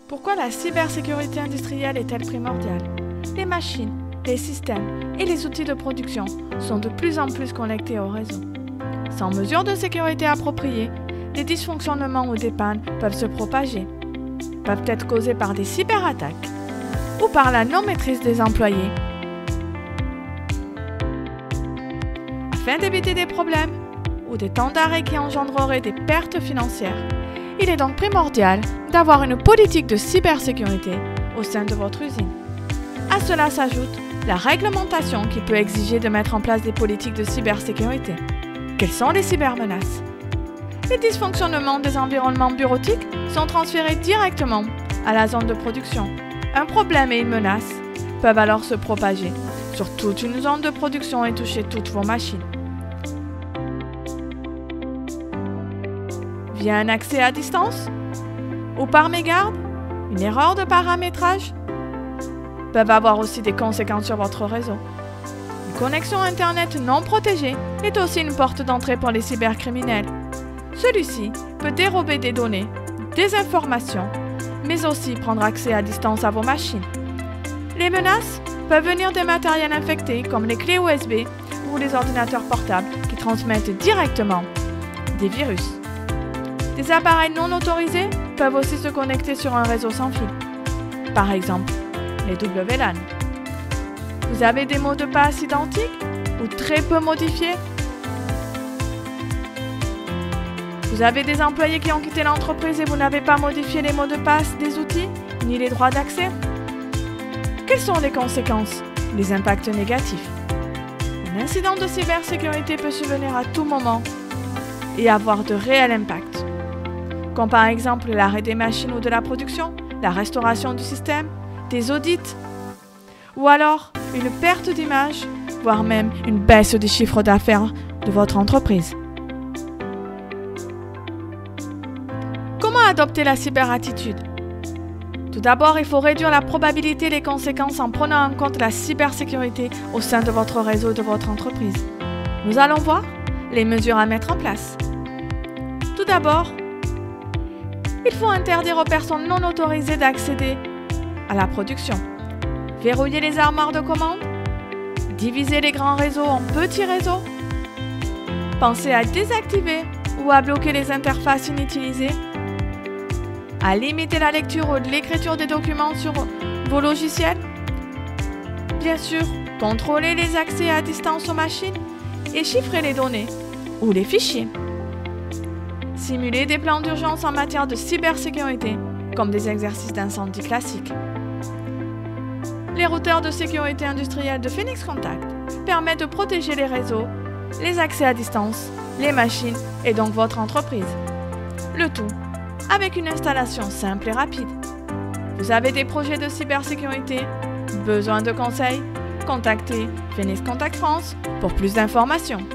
Pourquoi la cybersécurité industrielle est-elle primordiale? Les machines, les systèmes et les outils de production sont de plus en plus connectés au réseau. Sans mesures de sécurité appropriées, les dysfonctionnements ou des pannes peuvent se propager, peuvent être causés par des cyberattaques ou par la non-maîtrise des employés. Afin d'éviter des problèmes ou des temps d'arrêt qui engendreraient des pertes financières, il est donc primordial d'avoir une politique de cybersécurité au sein de votre usine. À cela s'ajoute la réglementation qui peut exiger de mettre en place des politiques de cybersécurité. Quelles sont les cybermenaces? Les dysfonctionnements des environnements bureautiques sont transférés directement à la zone de production. Un problème et une menace peuvent alors se propager sur toute une zone de production et toucher toutes vos machines. Via un accès à distance ou par mégarde, une erreur de paramétrage peuvent avoir aussi des conséquences sur votre réseau. Une connexion Internet non protégée est aussi une porte d'entrée pour les cybercriminels. Celui-ci peut dérober des données, des informations, mais aussi prendre accès à distance à vos machines. Les menaces peuvent venir des matériels infectés comme les clés USB ou les ordinateurs portables qui transmettent directement des virus. Des appareils non autorisés peuvent aussi se connecter sur un réseau sans fil. Par exemple, les WLAN. Vous avez des mots de passe identiques ou très peu modifiés? Vous avez des employés qui ont quitté l'entreprise et vous n'avez pas modifié les mots de passe des outils, ni les droits d'accès? Quelles sont les conséquences? Les impacts négatifs. Un incident de cybersécurité peut survenir à tout moment et avoir de réels impacts, comme par exemple l'arrêt des machines ou de la production, la restauration du système, des audits, ou alors une perte d'image, voire même une baisse du chiffre d'affaires de votre entreprise. Comment adopter la cyberattitude? Tout d'abord, il faut réduire la probabilité et les conséquences en prenant en compte la cybersécurité au sein de votre réseau et de votre entreprise. Nous allons voir les mesures à mettre en place. Tout d'abord, il faut interdire aux personnes non autorisées d'accéder à la production. Verrouiller les armoires de commande. Diviser les grands réseaux en petits réseaux. Pensez à désactiver ou à bloquer les interfaces inutilisées. À limiter la lecture ou l'écriture des documents sur vos logiciels. Bien sûr, contrôler les accès à distance aux machines et chiffrer les données ou les fichiers. Simuler des plans d'urgence en matière de cybersécurité, comme des exercices d'incendie classiques. Les routeurs de sécurité industrielle de Phoenix Contact permettent de protéger les réseaux, les accès à distance, les machines et donc votre entreprise. Le tout avec une installation simple et rapide. Vous avez des projets de cybersécurité? Besoin de conseils? Contactez Phoenix Contact France pour plus d'informations.